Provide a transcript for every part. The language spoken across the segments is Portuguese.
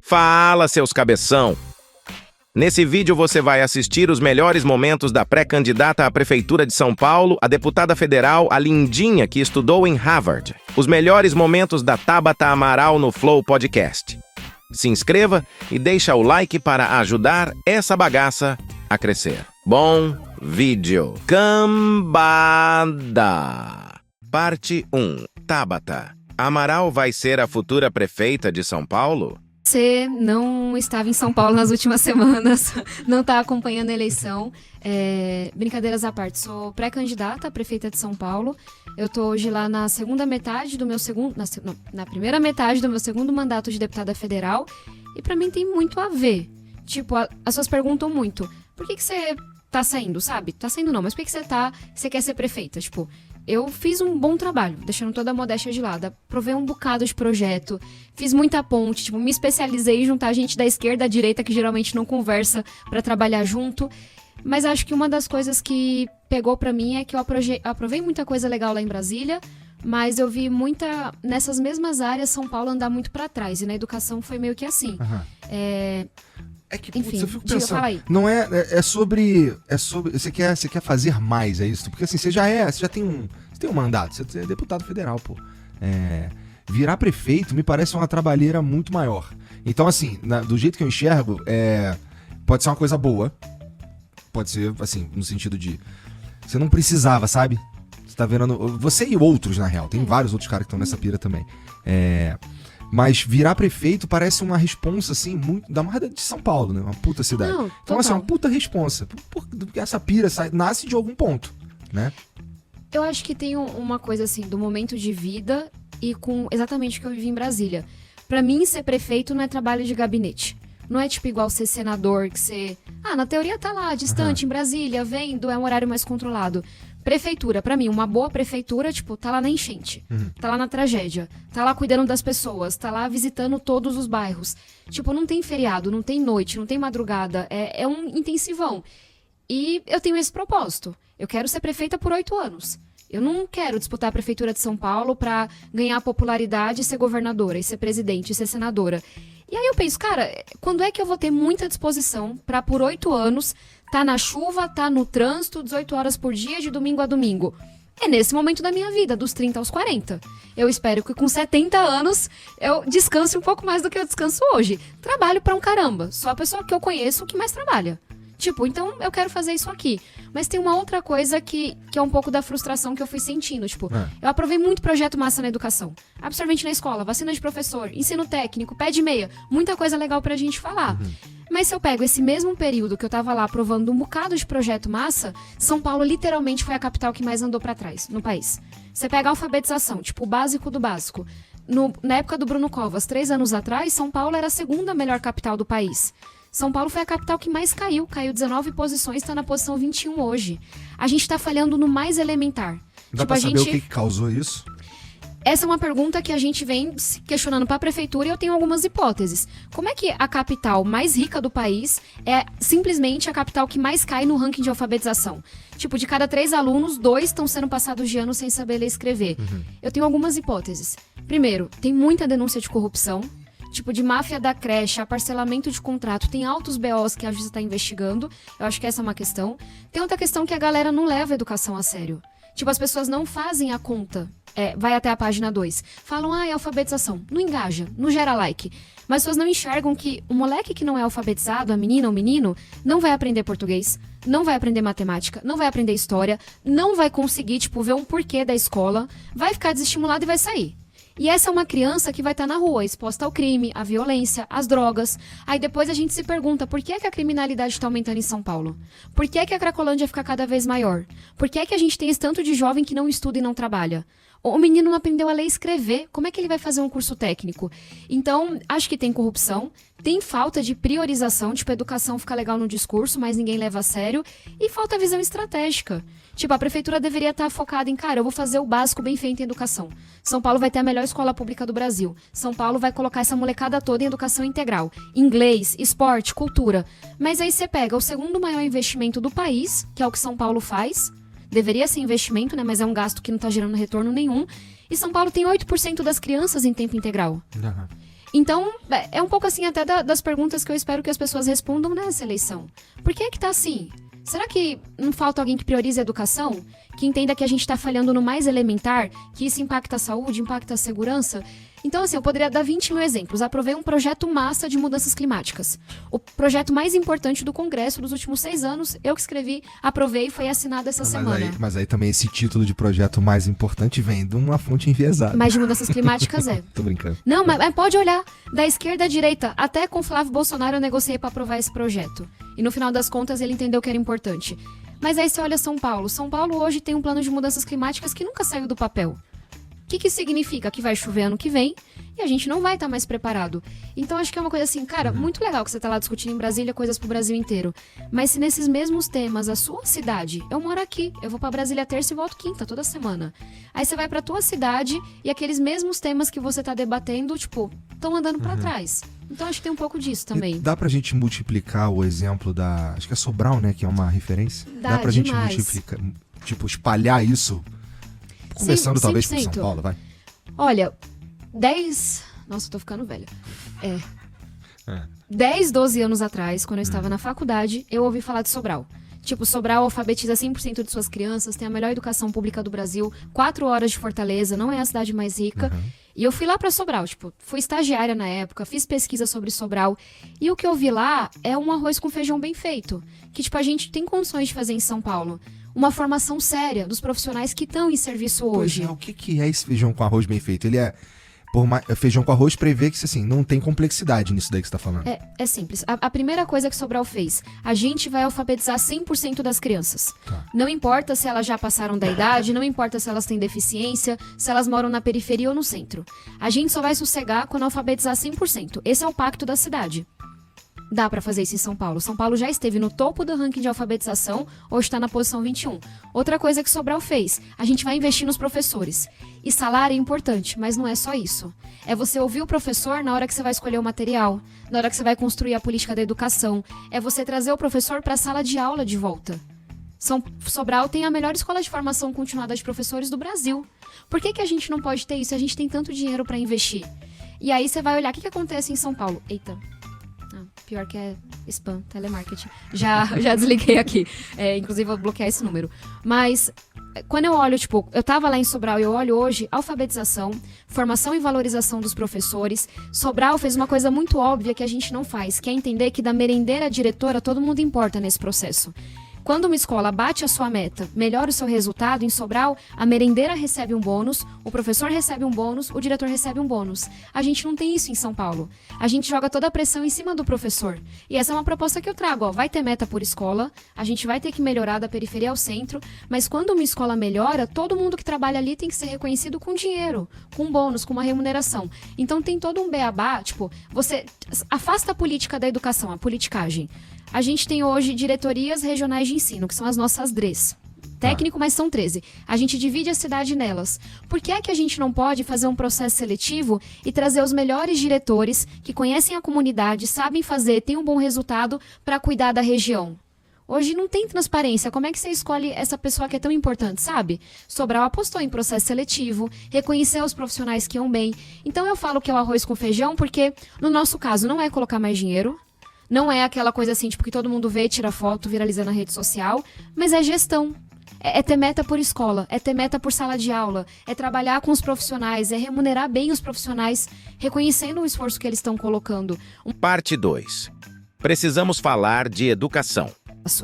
Fala, seus cabeção! Nesse vídeo você vai assistir os melhores momentos da pré-candidata à Prefeitura de São Paulo, a deputada federal, a lindinha que estudou em Harvard. Os melhores momentos da Tabata Amaral no Flow Podcast. Se inscreva e deixa o like para ajudar essa bagaça a crescer. Bom vídeo. Cambada. Parte 1. Tabata. Amaral vai ser a futura prefeita de São Paulo? Você não estava em São Paulo nas últimas semanas, não está acompanhando a eleição. Brincadeiras à parte, sou pré-candidata a prefeita de São Paulo. Eu estou hoje lá na segunda metade do meu segundo... Na primeira metade do meu segundo mandato de deputada federal. E para mim tem muito a ver. Tipo, as pessoas perguntam muito, por que você tá saindo, sabe? Tá saindo não, mas por que você quer ser prefeita? Tipo, eu fiz um bom trabalho, deixando toda a modéstia de lado. Aprovei um bocado de projeto, fiz muita ponte, tipo, me especializei em juntar gente da esquerda à direita que geralmente não conversa pra trabalhar junto. Mas acho que uma das coisas que pegou pra mim é que eu aprovei muita coisa legal lá em Brasília, mas eu vi nessas mesmas áreas São Paulo andar muito pra trás, e na educação foi meio que assim. Uhum. É que, enfim, eu fico pensando, fala aí. não é sobre você quer fazer mais, é isso? Porque assim, você já tem um mandato, você é deputado federal, pô. Virar prefeito me parece uma trabalheira muito maior. Então assim, do jeito que eu enxergo, pode ser uma coisa boa, pode ser assim, no sentido de você não precisava, sabe? Você tá vendo, você e outros na real, tem vários outros caras que estão nessa pira também. Mas virar prefeito parece uma responsa, assim, muito... Da mais de São Paulo, né? Uma puta cidade. Não, então, assim, uma puta responsa. Porque essa pira nasce de algum ponto, né? Eu acho que tem uma coisa, assim, do momento de vida e com exatamente o que eu vivi em Brasília. Pra mim, ser prefeito não é trabalho de gabinete. Não é tipo igual ser senador, que você... na teoria tá lá, distante, em Brasília, vendo, é um horário mais controlado. Prefeitura, pra mim, uma boa prefeitura, tipo, tá lá na enchente, tá lá na tragédia, tá lá cuidando das pessoas, tá lá visitando todos os bairros. Tipo, não tem feriado, não tem noite, não tem madrugada, é um intensivão. E eu tenho esse propósito, eu quero ser prefeita por 8 anos. Eu não quero disputar a prefeitura de São Paulo pra ganhar popularidade e ser governadora, e ser presidente, e ser senadora. E aí eu penso, cara, quando é que eu vou ter muita disposição pra, por 8 anos, tá na chuva, tá no trânsito, 18 horas por dia, de domingo a domingo? É nesse momento da minha vida, dos 30 aos 40. Eu espero que com 70 anos eu descanse um pouco mais do que eu descanso hoje. Trabalho pra um caramba. Sou a pessoa que eu conheço que mais trabalha. Tipo, então eu quero fazer isso aqui. Mas tem uma outra coisa que é um pouco da frustração que eu fui sentindo. Tipo, eu aprovei muito projeto massa na educação. Absorvente na escola, vacina de professor, ensino técnico, pé de meia. Muita coisa legal pra gente falar. Mas se eu pego esse mesmo período que eu tava lá aprovando um bocado de projeto massa, São Paulo literalmente foi a capital que mais andou pra trás no país. Você pega a alfabetização, tipo, o básico do básico. Na época do Bruno Covas, 3 anos atrás, São Paulo era a segunda melhor capital do país. São Paulo foi a capital que mais caiu 19 posições, está na posição 21 hoje. A gente tá falhando no mais elementar. Dá pra saber o que causou isso? Essa é uma pergunta que a gente vem se questionando para a prefeitura e eu tenho algumas hipóteses. Como é que a capital mais rica do país é simplesmente a capital que mais cai no ranking de alfabetização? Tipo, de cada 3 alunos, 2 estão sendo passados de ano sem saber ler e escrever. Eu tenho algumas hipóteses. Primeiro, tem muita denúncia de corrupção. Tipo, de máfia da creche, a parcelamento de contrato. Tem altos BOs que a justiça está investigando. Eu acho que essa é uma questão. Tem outra questão que a galera não leva a educação a sério. Tipo, as pessoas não fazem a conta. Vai até a página 2. Falam, é alfabetização. Não engaja, não gera like. Mas as pessoas não enxergam que o moleque que não é alfabetizado, a menina ou o menino, não vai aprender português, não vai aprender matemática, não vai aprender história, não vai conseguir, tipo, ver um porquê da escola, vai ficar desestimulado e vai sair. E essa é uma criança que vai estar na rua, exposta ao crime, à violência, às drogas. Aí depois a gente se pergunta, por que é que a criminalidade está aumentando em São Paulo? Por que é que a Cracolândia fica cada vez maior? Por que é que a gente tem esse tanto de jovem que não estuda e não trabalha? O menino não aprendeu a ler e escrever, como é que ele vai fazer um curso técnico? Então, acho que tem corrupção, tem falta de priorização, tipo, a educação fica legal no discurso, mas ninguém leva a sério, e falta visão estratégica. Tipo, a prefeitura deveria estar focada em, cara, eu vou fazer o básico bem feito em educação. São Paulo vai ter a melhor escola pública do Brasil. São Paulo vai colocar essa molecada toda em educação integral. Inglês, esporte, cultura. Mas aí você pega o segundo maior investimento do país, que é o que São Paulo faz. Deveria ser investimento, né? Mas é um gasto que não tá gerando retorno nenhum. E São Paulo tem 8% das crianças em tempo integral. Então, é um pouco assim até das perguntas que eu espero que as pessoas respondam nessa eleição. Por que é que tá assim? Será que não falta alguém que priorize a educação? Que entenda que a gente tá falhando no mais elementar? Que isso impacta a saúde, impacta a segurança? Então, assim, eu poderia dar 20 mil exemplos. Aprovei um projeto massa de mudanças climáticas. O projeto mais importante do Congresso dos últimos 6 anos, eu que escrevi, aprovei e foi assinado essa semana. Mas aí também esse título de projeto mais importante vem de uma fonte enviesada. Mas de mudanças climáticas é. Tô brincando. Não, mas pode olhar. Da esquerda à direita, até com Flávio Bolsonaro eu negociei para aprovar esse projeto. E no final das contas ele entendeu que era importante. Mas aí você olha São Paulo. São Paulo hoje tem um plano de mudanças climáticas que nunca saiu do papel. O que significa? Que vai chover ano que vem e a gente não vai estar mais preparado. Então acho que é uma coisa assim, cara, muito legal que você tá lá discutindo em Brasília coisas pro Brasil inteiro. Mas se nesses mesmos temas, a sua cidade, eu moro aqui, eu vou pra Brasília terça e volto quinta, toda semana. Aí você vai pra tua cidade e aqueles mesmos temas que você tá debatendo, tipo, estão andando pra trás. Então acho que tem um pouco disso também. E dá pra gente multiplicar o exemplo da... Acho que é Sobral, né? Que é uma referência. Dá pra gente multiplicar, tipo, espalhar isso... Começando talvez por São Paulo, vai. Olha, 10... Nossa, eu tô ficando velha. 10, 12 anos atrás, quando eu estava na faculdade, eu ouvi falar de Sobral. Tipo, Sobral alfabetiza 100% de suas crianças, tem a melhor educação pública do Brasil, 4 horas de Fortaleza, não é a cidade mais rica. E eu fui lá pra Sobral, tipo, fui estagiária na época, fiz pesquisa sobre Sobral. E o que eu vi lá é um arroz com feijão bem feito. Que, tipo, a gente tem condições de fazer em São Paulo. Uma formação séria dos profissionais que estão em serviço hoje. Pois é, o que é esse feijão com arroz bem feito? Ele é... feijão com arroz prevê que, assim, não tem complexidade nisso daí que você tá falando. É simples. A primeira coisa que Sobral fez, a gente vai alfabetizar 100% das crianças. Tá. Não importa se elas já passaram da idade, não importa se elas têm deficiência, se elas moram na periferia ou no centro. A gente só vai sossegar quando alfabetizar 100%. Esse é o pacto da cidade. Dá pra fazer isso em São Paulo. São Paulo já esteve no topo do ranking de alfabetização, hoje tá na posição 21. Outra coisa que Sobral fez, a gente vai investir nos professores. E salário é importante, mas não é só isso. É você ouvir o professor na hora que você vai escolher o material, na hora que você vai construir a política da educação. É você trazer o professor pra sala de aula de volta. Sobral tem a melhor escola de formação continuada de professores do Brasil. Por que a gente não pode ter isso? A gente tem tanto dinheiro pra investir. E aí você vai olhar o que acontece em São Paulo. Eita. Pior que é spam, telemarketing. Já desliguei aqui. Inclusive, vou bloquear esse número. Mas, quando eu olho, tipo, eu tava lá em Sobral e eu olho hoje, alfabetização, formação e valorização dos professores. Sobral fez uma coisa muito óbvia que a gente não faz, que é entender que da merendeira à diretora, todo mundo importa nesse processo. Quando uma escola bate a sua meta, melhora o seu resultado, em Sobral, a merendeira recebe um bônus, o professor recebe um bônus, o diretor recebe um bônus. A gente não tem isso em São Paulo. A gente joga toda a pressão em cima do professor. E essa é uma proposta que eu trago, ó. Vai ter meta por escola, a gente vai ter que melhorar da periferia ao centro, mas quando uma escola melhora, todo mundo que trabalha ali tem que ser reconhecido com dinheiro, com bônus, com uma remuneração. Então tem todo um beabá, tipo, você afasta a política da educação, a politicagem. A gente tem hoje diretorias regionais de ensino, que são as nossas DREs. Técnico, mas são 13. A gente divide a cidade nelas. Por que é que a gente não pode fazer um processo seletivo e trazer os melhores diretores que conhecem a comunidade, sabem fazer, têm um bom resultado para cuidar da região? Hoje não tem transparência. Como é que você escolhe essa pessoa que é tão importante, sabe? Sobral apostou em processo seletivo, reconheceu os profissionais que iam bem. Então eu falo que é o arroz com feijão porque, no nosso caso, não é colocar mais dinheiro. Não é aquela coisa assim, tipo, que todo mundo vê, tira foto, viraliza na rede social, mas é gestão. É ter meta por escola, é ter meta por sala de aula, é trabalhar com os profissionais, é remunerar bem os profissionais, reconhecendo o esforço que eles estão colocando. Parte 2. Precisamos falar de educação.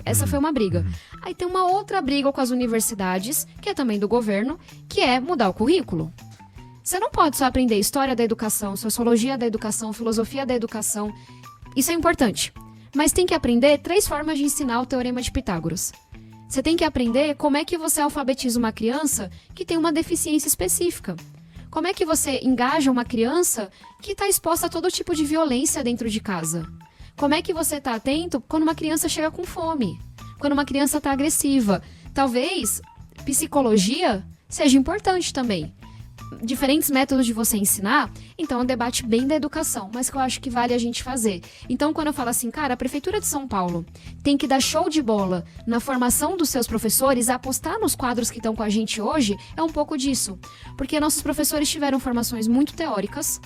Essa foi uma briga. Aí tem uma outra briga com as universidades, que é também do governo, que é mudar o currículo. Você não pode só aprender história da educação, sociologia da educação, filosofia da educação. Isso é importante, mas tem que aprender 3 formas de ensinar o Teorema de Pitágoras. Você tem que aprender como é que você alfabetiza uma criança que tem uma deficiência específica. Como é que você engaja uma criança que está exposta a todo tipo de violência dentro de casa. Como é que você está atento quando uma criança chega com fome, quando uma criança está agressiva. Talvez psicologia seja importante também. diferentes métodos de você ensinar, então é um debate bem da educação, mas que eu acho que vale a gente fazer. Então, quando eu falo assim, cara, a Prefeitura de São Paulo tem que dar show de bola na formação dos seus professores, apostar nos quadros que estão com a gente hoje, é um pouco disso. Porque nossos professores tiveram formações muito teóricas,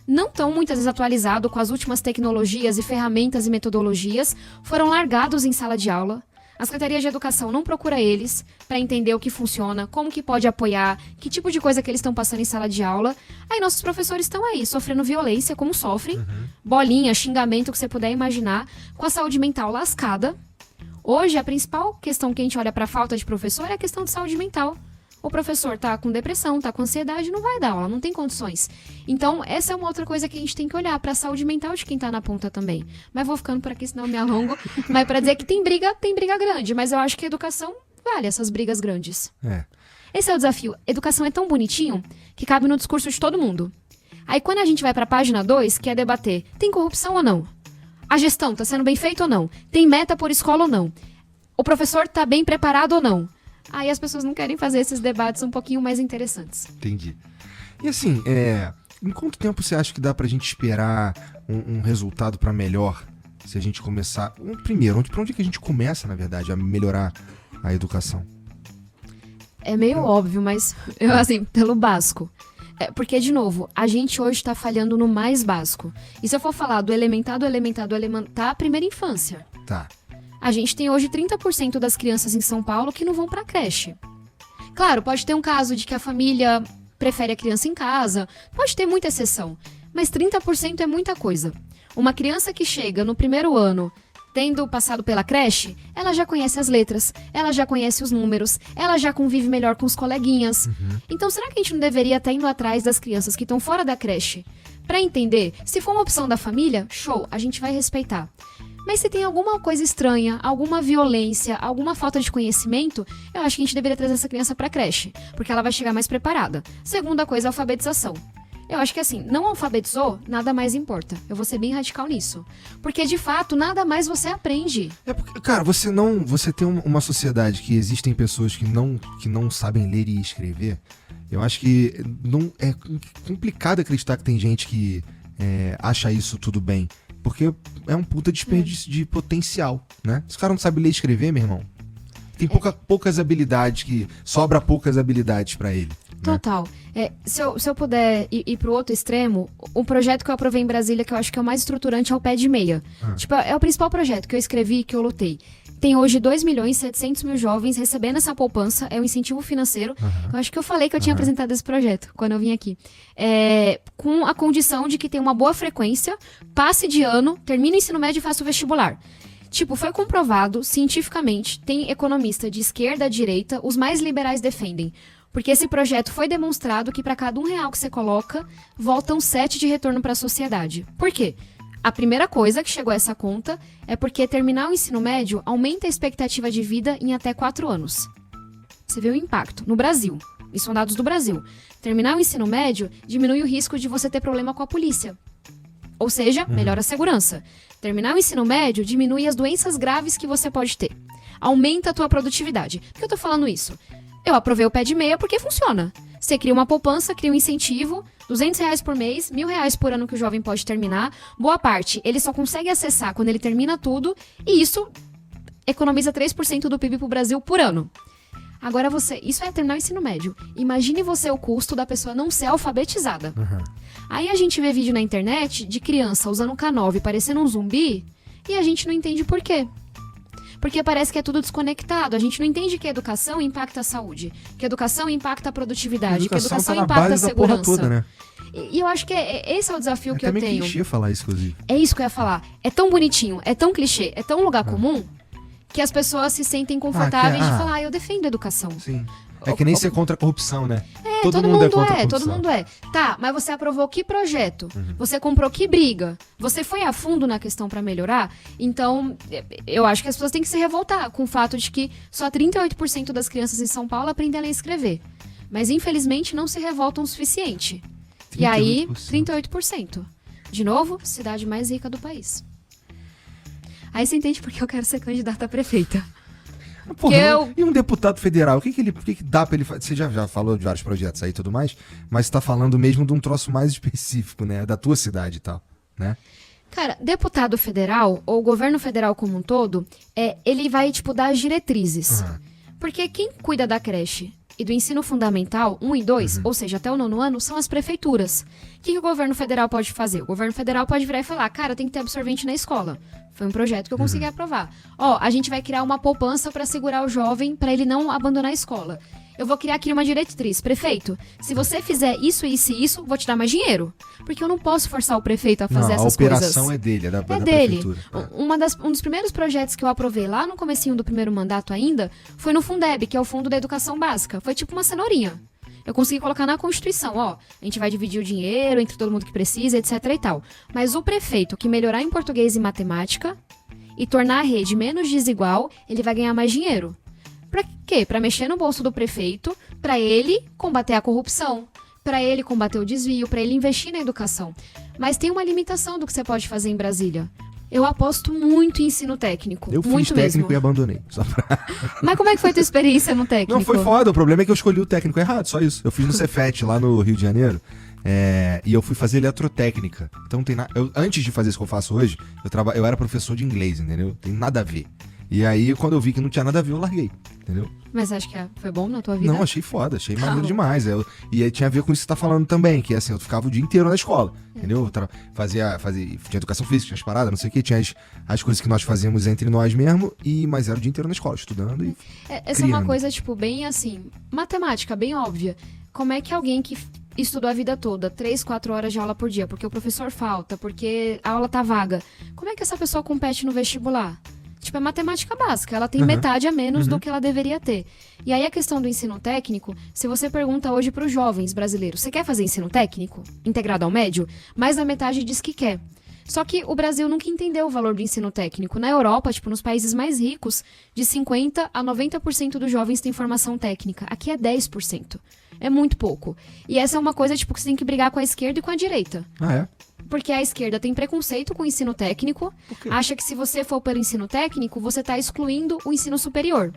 não estão muitas vezes atualizados com as últimas tecnologias e ferramentas e metodologias, foram largados em sala de aula. A Secretaria de Educação não procura eles para entender o que funciona, como que pode apoiar, que tipo de coisa que eles estão passando em sala de aula. Aí nossos professores estão aí, sofrendo violência, como sofrem, bolinha, xingamento, que você puder imaginar, com a saúde mental lascada. Hoje, a principal questão que a gente olha para a falta de professor é a questão de saúde mental. O professor tá com depressão, tá com ansiedade, não vai dar aula, não tem condições. Então, essa é uma outra coisa que a gente tem que olhar para a saúde mental de quem tá na ponta também. Mas vou ficando por aqui, senão eu me alongo. Mas para dizer que tem briga grande. Mas eu acho que a educação vale essas brigas grandes. Esse é o desafio. Educação é tão bonitinho que cabe no discurso de todo mundo. Aí, quando a gente vai para a página 2, que é debater, tem corrupção ou não? A gestão tá sendo bem feita ou não? Tem meta por escola ou não? O professor tá bem preparado ou não? Aí as pessoas não querem fazer esses debates um pouquinho mais interessantes. Entendi. E assim, em quanto tempo você acha que dá pra gente esperar um resultado pra melhor? Se a gente começar... Primeiro, pra onde que a gente começa, na verdade, a melhorar a educação? É meio óbvio, mas, assim, pelo básico. Porque, de novo, a gente hoje tá falhando no mais básico. E se eu for falar do elementar, primeira infância. Tá. A gente tem hoje 30% das crianças em São Paulo que não vão pra creche. Claro, pode ter um caso de que a família prefere a criança em casa, pode ter muita exceção, mas 30% é muita coisa. Uma criança que chega no primeiro ano, tendo passado pela creche, ela já conhece as letras, ela já conhece os números, ela já convive melhor com os coleguinhas. Então, será que a gente não deveria estar indo atrás das crianças que estão fora da creche? Pra entender, se for uma opção da família, show, a gente vai respeitar. Mas se tem alguma coisa estranha, alguma violência, alguma falta de conhecimento, eu acho que a gente deveria trazer essa criança pra creche, porque ela vai chegar mais preparada. Segunda coisa, alfabetização. Eu acho que assim, não alfabetizou, nada mais importa. Eu vou ser bem radical nisso. Porque, de fato, nada mais você aprende. Porque, cara, você tem uma sociedade que existem pessoas que não sabem ler e escrever. Eu acho que não é complicado acreditar que tem gente que acha isso tudo bem. Porque é um puta desperdício de potencial, né? Se o cara não sabe ler e escrever, meu irmão, tem poucas habilidades, sobra poucas habilidades pra ele. Total. Se eu puder ir pro outro extremo, um projeto que eu aprovei em Brasília, que eu acho que é o mais estruturante, é o Pé de Meia. Tipo, é o principal projeto que eu escrevi, que eu lutei. Tem hoje 2.700.000 jovens recebendo essa poupança, é um incentivo financeiro. Eu acho que eu falei que eu tinha apresentado esse projeto quando eu vim aqui. Com a condição de que tem uma boa frequência, passe de ano, termine o ensino médio e faça o vestibular. Tipo, foi comprovado cientificamente, tem economista de esquerda a direita, os mais liberais defendem. Porque esse projeto foi demonstrado que para cada R$1 que você coloca, voltam 7 de retorno para a sociedade. Por quê? A primeira coisa que chegou a essa conta é porque terminar o ensino médio aumenta a expectativa de vida em até 4 anos. Você vê o impacto no Brasil. Isso são dados do Brasil. Terminar o ensino médio diminui o risco de você ter problema com a polícia. Ou seja, melhora a segurança. Terminar o ensino médio diminui as doenças graves que você pode ter. Aumenta a tua produtividade. Por que eu tô falando isso? Eu aprovei o Pé de Meia porque funciona. Você cria uma poupança, cria um incentivo, R$200 por mês, R$1.000 por ano que o jovem pode terminar. Boa parte, ele só consegue acessar quando ele termina tudo, e isso economiza 3% do PIB pro Brasil por ano. Agora isso é terminar o ensino médio. Imagine você o custo da pessoa não ser alfabetizada. Aí a gente vê vídeo na internet de criança usando um K9 parecendo um zumbi, e a gente não entende por quê. Porque parece que é tudo desconectado. A gente não entende que a educação impacta a saúde, que a educação impacta a produtividade, que a educação tá impacta a segurança. Toda, né? E eu acho que esse é o desafio que eu tenho. É meio clichê falar isso, inclusive. É isso que eu ia falar. É tão bonitinho, é tão clichê, é tão lugar comum, que as pessoas se sentem confortáveis de falar, eu defendo a educação. Sim. É que nem ser contra a corrupção, né? Todo mundo é contra a corrupção. Todo mundo é. Tá, mas você aprovou que projeto? Você comprou que briga? Você foi a fundo na questão pra melhorar? Então, eu acho que as pessoas têm que se revoltar com o fato de que só 38% das crianças em São Paulo aprendem a ler e escrever. Mas, infelizmente, não se revoltam o suficiente. 38%. E aí, 38%. De novo, cidade mais rica do país. Aí você entende porque eu quero ser candidata a prefeita. Porra, eu- E um deputado federal, o que que dá pra ele fazer? Você já falou de vários projetos aí e tudo mais, mas você tá falando mesmo de um troço mais específico, né? Da tua cidade e tal, né? Cara, deputado federal, ou governo federal como um todo, ele vai, tipo, dar as diretrizes. Aham. Porque quem cuida da creche e do ensino fundamental 1 e 2, ou seja, até o 9º ano, são as prefeituras. O que o governo federal pode fazer? O governo federal pode virar e falar, cara, tem que ter absorvente na escola. Foi um projeto que eu consegui aprovar. Ó, a gente vai criar uma poupança para segurar o jovem, para ele não abandonar a escola. Eu vou criar aqui uma diretriz. Prefeito, se você fizer isso, isso e isso, vou te dar mais dinheiro. Porque eu não posso forçar o prefeito a fazer Não, essas a operação coisas. é dele, é da É dele. prefeitura. Um dos primeiros projetos que eu aprovei lá no comecinho do primeiro mandato ainda foi no Fundeb, que é o Fundo da Educação Básica. Foi tipo uma cenourinha. Eu consegui colocar na Constituição, ó, a gente vai dividir o dinheiro entre todo mundo que precisa, etc e tal. Mas o prefeito que melhorar em português e matemática e tornar a rede menos desigual, ele vai ganhar mais dinheiro. Pra quê? Pra mexer no bolso do prefeito, pra ele combater a corrupção, pra ele combater o desvio, pra ele investir na educação. Mas tem uma limitação do que você pode fazer em Brasília. Eu aposto muito em ensino técnico. Eu muito fiz técnico mesmo. e abandonei. Só pra... Mas como é que foi a tua experiência no técnico? Não, foi foda. O problema é que eu escolhi o técnico errado, só isso. Eu fiz no Cefet, lá no Rio de Janeiro. E eu fui fazer eletrotécnica. Então tem antes de fazer isso que eu faço hoje, eu era professor de inglês, entendeu? Tem nada a ver. E aí, quando eu vi que não tinha nada a ver, eu larguei, entendeu? Mas acho que foi bom na tua vida? Não, achei foda, achei maneiro Não. demais. E aí tinha a ver com isso que você tá falando também, que assim, eu ficava o dia inteiro na escola, entendeu? Tinha educação física, tinha as paradas, não sei o que, tinha as coisas que nós fazíamos entre nós mesmo, mas era o dia inteiro na escola, estudando e Essa é uma criando. coisa, tipo, bem assim, matemática, bem óbvia. Como é que alguém que estudou a vida toda, 3, 4 horas de aula por dia, porque o professor falta, porque a aula tá vaga, como é que essa pessoa compete no vestibular? Tipo, é matemática básica, ela tem metade a menos do que ela deveria ter. E aí a questão do ensino técnico, se você pergunta hoje para os jovens brasileiros, você quer fazer ensino técnico, integrado ao médio? Mais da metade diz que quer. Só que o Brasil nunca entendeu o valor do ensino técnico. Na Europa, tipo, nos países mais ricos, de 50% a 90% dos jovens têm formação técnica. Aqui é 10%. É muito pouco. E essa é uma coisa, tipo, que você tem que brigar com a esquerda e com a direita. Ah, é? Porque a esquerda tem preconceito com o ensino técnico, acha que se você for pelo ensino técnico, você está excluindo o ensino superior.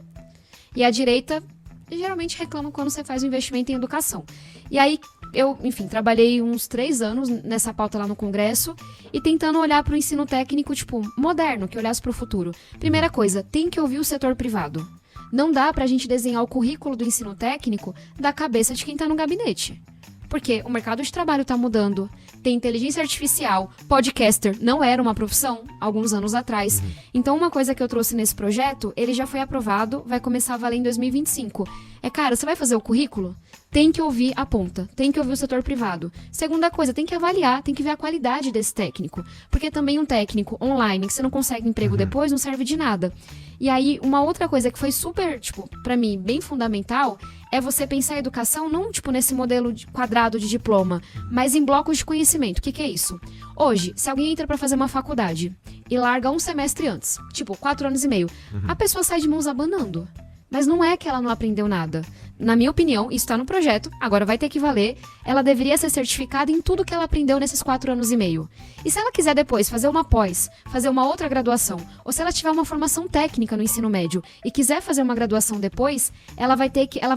E a direita geralmente reclama quando você faz um investimento em educação. E aí, eu, enfim, trabalhei uns 3 anos nessa pauta lá no Congresso e tentando olhar para o ensino técnico, tipo, moderno, que olhasse para o futuro. Primeira coisa, tem que ouvir o setor privado. Não dá pra gente desenhar o currículo do ensino técnico da cabeça de quem tá no gabinete. Porque o mercado de trabalho tá mudando, tem inteligência artificial, podcaster não era uma profissão alguns anos atrás. Então uma coisa que eu trouxe nesse projeto, ele já foi aprovado, vai começar a valer em 2025. Cara, você vai fazer o currículo? Tem que ouvir a ponta, tem que ouvir o setor privado. Segunda coisa, tem que avaliar, tem que ver a qualidade desse técnico. Porque também um técnico online, que você não consegue emprego depois, não serve de nada. E aí, uma outra coisa que foi super, tipo, pra mim, bem fundamental, é você pensar a educação não, tipo, nesse modelo quadrado de diploma, mas em blocos de conhecimento. O que é isso? Hoje, se alguém entra pra fazer uma faculdade e larga um semestre antes, tipo, 4 anos e meio, a pessoa sai de mãos abanando. Mas não é que ela não aprendeu nada. Na minha opinião, isso está no projeto, agora vai ter que valer. Ela deveria ser certificada em tudo que ela aprendeu nesses 4 anos e meio. E se ela quiser depois fazer uma pós, fazer uma outra graduação, ou se ela tiver uma formação técnica no ensino médio e quiser fazer uma graduação depois, ela vai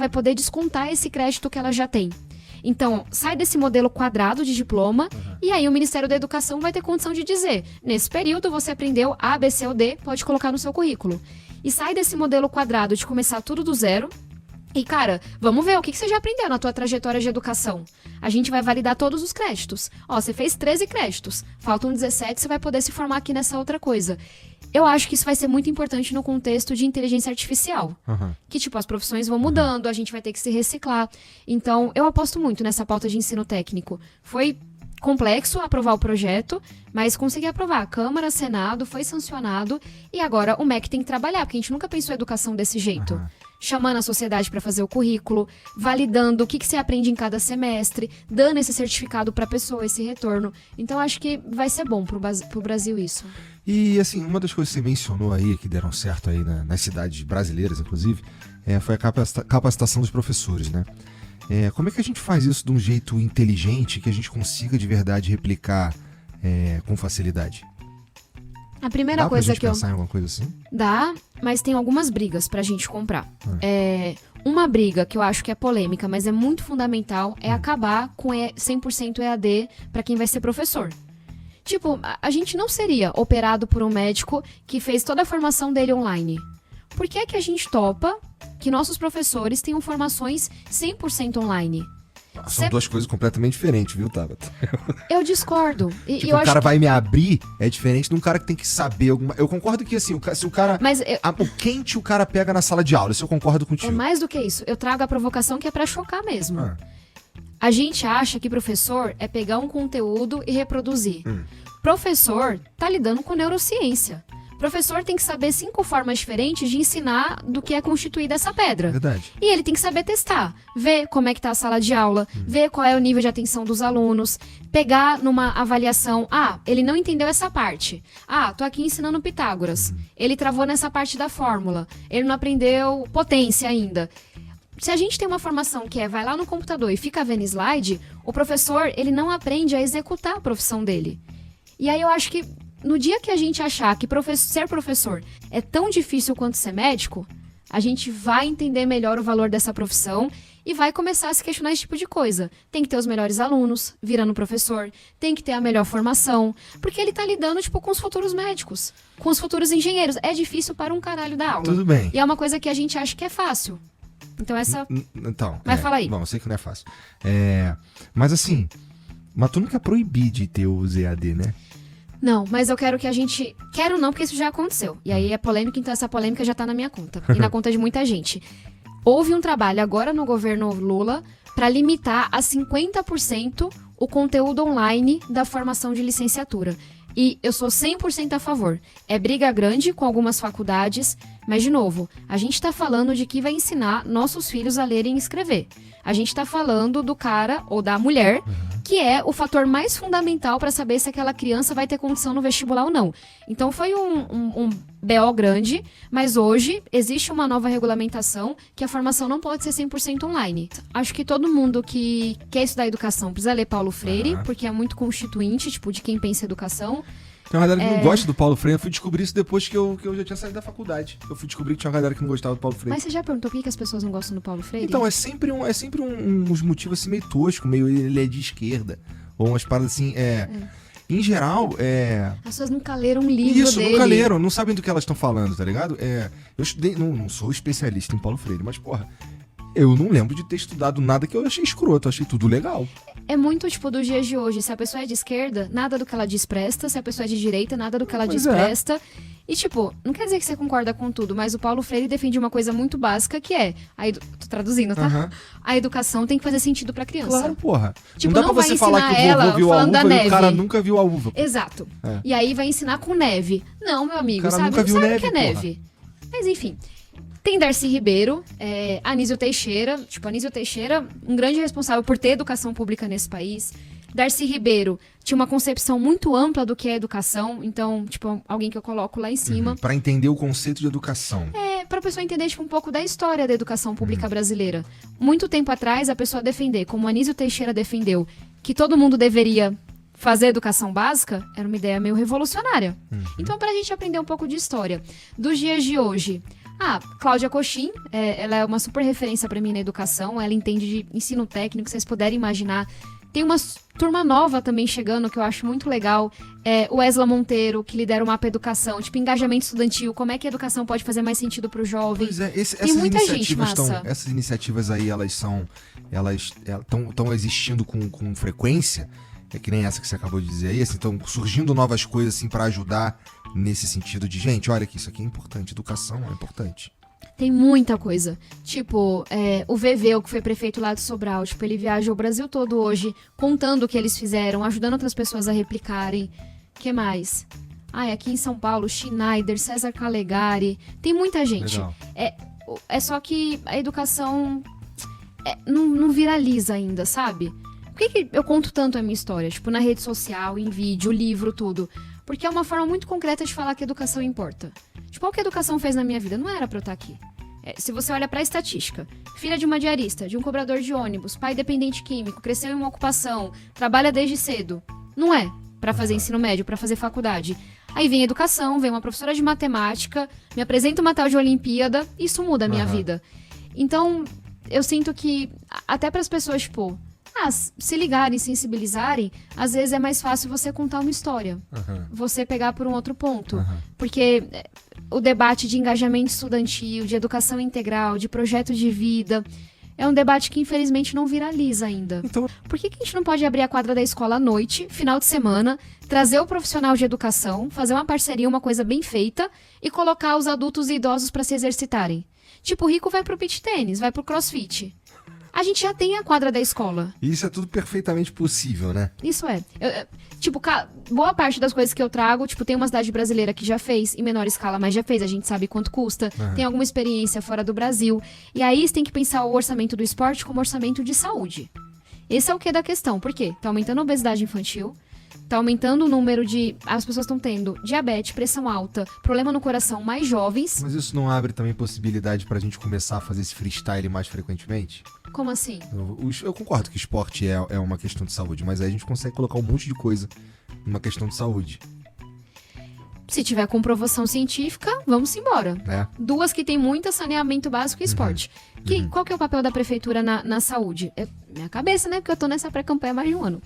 poder descontar esse crédito que ela já tem. Então, sai desse modelo quadrado de diploma e aí o Ministério da Educação vai ter condição de dizer, nesse período você aprendeu A, B, C ou D, pode colocar no seu currículo. E sai desse modelo quadrado de começar tudo do zero. E, cara, vamos ver o que você já aprendeu na tua trajetória de educação. A gente vai validar todos os créditos. Ó, você fez 13 créditos. Faltam 17, você vai poder se formar aqui nessa outra coisa. Eu acho que isso vai ser muito importante no contexto de inteligência artificial. Que, tipo, as profissões vão mudando, a gente vai ter que se reciclar. Então, eu aposto muito nessa pauta de ensino técnico. Foi complexo aprovar o projeto, mas consegui aprovar. Câmara, Senado, foi sancionado e agora o MEC tem que trabalhar, porque a gente nunca pensou em educação desse jeito. Chamando a sociedade para fazer o currículo, validando o que você aprende em cada semestre, dando esse certificado para a pessoa, esse retorno. Então acho que vai ser bom pro Brasil isso. E assim, uma das coisas que você mencionou aí, que deram certo aí nas cidades brasileiras, inclusive, foi a capacitação dos professores, né? Como é que a gente faz isso de um jeito inteligente que a gente consiga de verdade replicar com facilidade? A primeira Dá pra coisa gente que eu... pensar em alguma coisa assim? Dá, mas tem algumas brigas pra gente comprar. Uma briga que eu acho que é polêmica, mas é muito fundamental, é acabar com 100% EAD pra quem vai ser professor. Tipo, a gente não seria operado por um médico que fez toda a formação dele online. Por que é que a gente topa que nossos professores tenham formações 100% online? São duas coisas completamente diferentes, viu, Tabata? Eu discordo. E Tipo, eu o acho cara que... vai me abrir é diferente de um cara que tem que saber alguma... Eu concordo que, assim, se o cara... Mas O quente o cara pega na sala de aula, isso eu concordo é contigo. mais do que isso. Eu trago a provocação que é pra chocar mesmo. Ah. A gente acha que professor é pegar um conteúdo e reproduzir. Professor tá lidando com neurociência. Professor tem que saber 5 formas diferentes de ensinar do que é constituída essa pedra. Verdade. E ele tem que saber testar, ver como é que tá a sala de aula, ver qual é o nível de atenção dos alunos, pegar numa avaliação, ele não entendeu essa parte. Tô aqui ensinando Pitágoras. Ele travou nessa parte da fórmula. Ele não aprendeu potência ainda. Se a gente tem uma formação que vai lá no computador e fica vendo slide, o professor, ele não aprende a executar a profissão dele. E aí eu acho que no dia que a gente achar que ser professor é tão difícil quanto ser médico, a gente vai entender melhor o valor dessa profissão e vai começar a se questionar esse tipo de coisa. Tem que ter os melhores alunos virando professor, tem que ter a melhor formação, porque ele tá lidando, tipo, com os futuros médicos, com os futuros engenheiros. É difícil para um caralho dar aula. Tudo bem. E é uma coisa que a gente acha que é fácil. Então essa... Então, Mas fala aí. Bom, eu sei que não é fácil. Mas assim, mas tu não quer proibir de ter os EAD, né? Não, mas eu quero que a gente... Quero não, porque isso já aconteceu. E aí é polêmica, então essa polêmica já tá na minha conta. E na conta de muita gente. Houve um trabalho agora no governo Lula para limitar a 50% o conteúdo online da formação de licenciatura. E eu sou 100% a favor. É briga grande com algumas faculdades, mas, de novo, a gente tá falando de que vai ensinar nossos filhos a lerem e escrever. A gente tá falando do cara ou da mulher, que é o fator mais fundamental para saber se aquela criança vai ter condição no vestibular ou não. Então foi um BO grande, mas hoje existe uma nova regulamentação que a formação não pode ser 100% online. Acho que todo mundo que quer estudar educação precisa ler Paulo Freire, porque é muito constituinte, tipo, de quem pensa educação. Tem uma galera que não gosta do Paulo Freire. Eu fui descobrir isso depois que eu já tinha saído da faculdade. Eu fui descobrir que tinha uma galera que não gostava do Paulo Freire. Mas você já perguntou por que as pessoas não gostam do Paulo Freire? Então, é sempre uns motivos assim meio tosco, meio ele é de esquerda. Ou umas paradas assim, Em geral, As pessoas nunca leram um livro Isso, dele. nunca leram, não sabem do que elas estão falando, tá ligado? Eu estudei, não sou especialista em Paulo Freire, mas, porra, eu não lembro de ter estudado nada que eu achei escroto, eu achei tudo legal. É muito, tipo, dos dias de hoje. Se a pessoa é de esquerda, nada do que ela diz presta. Se a pessoa é de direita, nada do que ela diz presta. E, tipo, não quer dizer que você concorda com tudo, mas o Paulo Freire defende uma coisa muito básica, que é... Tô traduzindo, tá? A educação tem que fazer sentido pra criança. Claro, porra. Tipo, não dá não pra vai você falar que ensinar o vovô viu ela a falando da uva e o neve. cara nunca viu a uva. Exato. E aí vai ensinar com neve. Não, meu amigo, O cara sabe? nunca Não viu sabe neve, o que é porra. neve. Mas, enfim... Tem Darcy Ribeiro, Anísio Teixeira. Tipo, Anísio Teixeira, um grande responsável por ter educação pública nesse país. Darcy Ribeiro tinha uma concepção muito ampla do que é educação. Então, tipo, alguém que eu coloco lá em cima. Pra entender o conceito de educação. Pra pessoa entender, tipo, um pouco da história da educação pública brasileira. Muito tempo atrás, a pessoa defender, como Anísio Teixeira defendeu, que todo mundo deveria fazer educação básica, era uma ideia meio revolucionária. Então, pra gente aprender um pouco de história. Dos dias de hoje... Cláudia Cochin, ela é uma super referência pra mim na educação, ela entende de ensino técnico, vocês puderem imaginar. Tem uma turma nova também chegando, que eu acho muito legal, o Esla Monteiro, que lidera o Mapa Educação, tipo, engajamento estudantil, como é que a educação pode fazer mais sentido pro jovem. Pois é, Tem muita gente massa. Essas iniciativas aí, elas estão existindo com frequência, que nem essa que você acabou de dizer aí, assim, estão surgindo novas coisas assim para ajudar nesse sentido de, gente, olha que isso aqui é importante, educação é importante. Tem muita coisa. Tipo, o VV, o que foi prefeito lá de Sobral, tipo, ele viaja o Brasil todo hoje, contando o que eles fizeram, ajudando outras pessoas a replicarem. Que mais? Aqui em São Paulo, Schneider, César Calegari, tem muita gente. Legal. É só que a educação não viraliza ainda, sabe? Por que eu conto tanto a minha história? Tipo, na rede social, em vídeo, livro, tudo. Porque é uma forma muito concreta de falar que a educação importa. Tipo, o que a educação fez na minha vida? Não era pra eu estar aqui. Se você olha pra estatística, filha de uma diarista, de um cobrador de ônibus, pai dependente químico, cresceu em uma ocupação, trabalha desde cedo. Não é pra fazer ensino médio, pra fazer faculdade. Aí vem educação, vem uma professora de matemática, me apresenta uma tal de Olimpíada, isso muda a minha vida. Então, eu sinto que, até para as pessoas, tipo, se ligarem, sensibilizarem, às vezes é mais fácil você contar uma história. Você pegar por um outro ponto. Porque o debate de engajamento estudantil, de educação integral, de projeto de vida, é um debate que infelizmente não viraliza ainda. Então, Por que a gente não pode abrir a quadra da escola à noite, final de semana, trazer o profissional de educação, fazer uma parceria, uma coisa bem feita e colocar os adultos e idosos para se exercitarem? Tipo, o rico vai pro beach tênis, vai pro crossfit. A gente já tem a quadra da escola. isso é tudo perfeitamente possível, né? Isso é. Tipo, boa parte das coisas que eu trago, tipo, tem uma cidade brasileira que já fez, em menor escala, mas já fez, a gente sabe quanto custa, tem alguma experiência fora do Brasil. E aí você tem que pensar o orçamento do esporte como orçamento de saúde. Esse é o que da questão. Por quê? Tá aumentando a obesidade infantil, tá aumentando o número de... As pessoas estão tendo diabetes, pressão alta, problema no coração, mais jovens. Mas isso não abre também possibilidade pra gente começar a fazer esse freestyle mais frequentemente? Como assim? Eu concordo que esporte é uma questão de saúde, mas aí a gente consegue colocar um monte de coisa numa questão de saúde, Se tiver comprovação científica, vamos embora. né? Duas que tem muito saneamento básico e esporte. Qual que é o papel da prefeitura na saúde? Minha cabeça, né? Porque eu tô nessa pré-campanha há mais de um ano.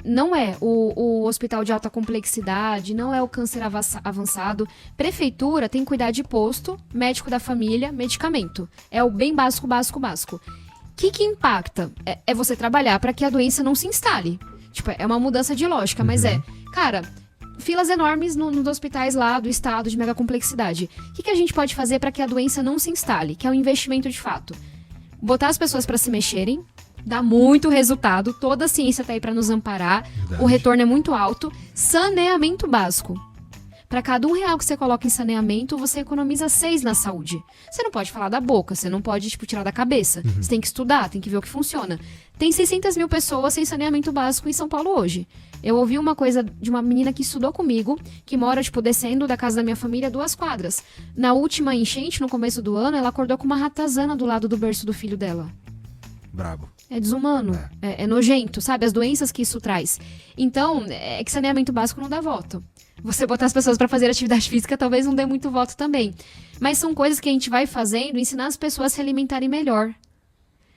Não é o hospital de alta complexidade, não é o câncer avançado. Prefeitura tem que cuidar de posto, médico da família, medicamento. É o bem básico, básico, básico. O que impacta? É você trabalhar para que a doença não se instale. Tipo, é uma mudança de lógica, mas cara... Filas enormes nos hospitais lá do estado de mega complexidade. O que a gente pode fazer para que a doença não se instale? Que é um investimento de fato. Botar as pessoas para se mexerem, dá muito resultado. Toda a ciência tá aí para nos amparar. Verdade. O retorno é muito alto. Saneamento básico. Para cada R$1 que você coloca em saneamento, você economiza 6 na saúde. Você não pode falar da boca, você não pode, tipo, tirar da cabeça. Você tem que estudar, tem que ver o que funciona. Tem 600 mil pessoas sem saneamento básico em São Paulo hoje. Eu ouvi uma coisa de uma menina que estudou comigo, que mora, tipo, descendo da casa da minha família 2 quadras. Na última enchente, no começo do ano, ela acordou com uma ratazana do lado do berço do filho dela. Brabo. É desumano, é nojento, sabe? As doenças que isso traz. Então, é que saneamento básico não dá voto. Você botar as pessoas para fazer atividade física talvez não dê muito voto também. Mas são coisas que a gente vai fazendo, ensinar as pessoas a se alimentarem melhor.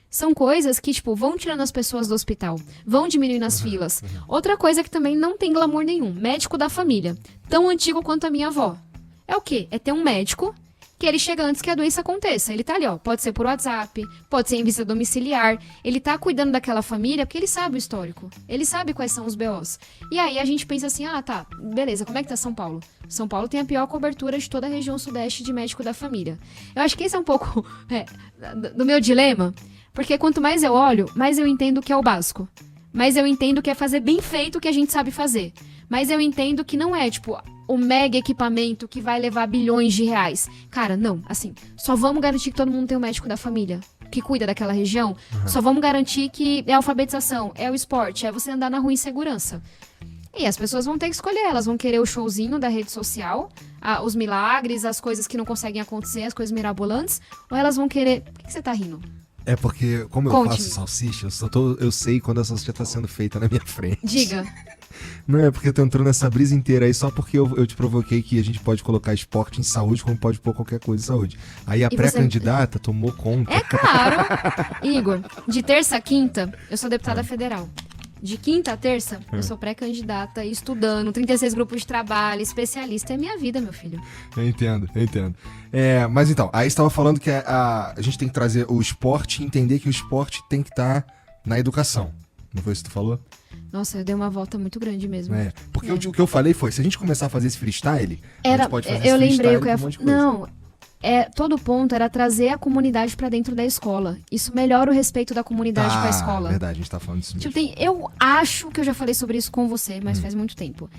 São coisas que, tipo, vão tirando as pessoas do hospital, vão diminuindo as filas. Outra coisa que também não tem glamour nenhum, médico da família. Tão antigo quanto a minha avó. É o quê? É ter um médico que ele chega antes que a doença aconteça. Ele tá ali, ó, pode ser por WhatsApp, pode ser em visita domiciliar. Ele tá cuidando daquela família porque ele sabe o histórico. Ele sabe quais são os BOs. E aí a gente pensa assim, tá, beleza, como é que tá São Paulo? São Paulo tem a pior cobertura de toda a região sudeste de médico da família. Eu acho que esse é um pouco do meu dilema, porque quanto mais eu olho, mais eu entendo o que é o básico. Mais eu entendo que é fazer bem feito o que a gente sabe fazer. Mas eu entendo que não é, tipo, o mega equipamento que vai levar bilhões de reais. Cara, não, assim, só vamos garantir que todo mundo tem um médico da família que cuida daquela região. Só vamos garantir que é a alfabetização, é o esporte, é você andar na rua em segurança. E as pessoas vão ter que escolher, elas vão querer o showzinho da rede social, os milagres, as coisas que não conseguem acontecer, as coisas mirabolantes, ou elas vão querer... Por que você tá rindo? É porque, como eu Conte-me. faço salsicha, eu sei quando a salsicha tá sendo feita na minha frente. Diga. Não é porque tu entrou nessa brisa inteira aí só porque eu te provoquei que a gente pode colocar esporte em saúde como pode pôr qualquer coisa em saúde. Aí a E pré-candidata tomou conta. É claro. Igor, de terça a quinta, eu sou deputada federal. De quinta a terça, eu sou pré-candidata, estudando, 36 grupos de trabalho, especialista. É minha vida, meu filho. Eu entendo. Mas então, aí você tava falando que a gente tem que trazer o esporte e entender que o esporte tem que estar na educação. Não foi isso que tu falou? Nossa, eu dei uma volta muito grande mesmo. Porque o que eu falei foi, se a gente começar a fazer esse freestyle, a Era, gente pode fazer eu esse lembrei freestyle o que eu ia com um monte de coisa. Não, todo ponto era trazer a comunidade pra dentro da escola. Isso melhora o respeito da comunidade com a escola. Verdade, a gente tá falando disso mesmo. Tipo, eu acho que eu já falei sobre isso com você, mas faz muito tempo.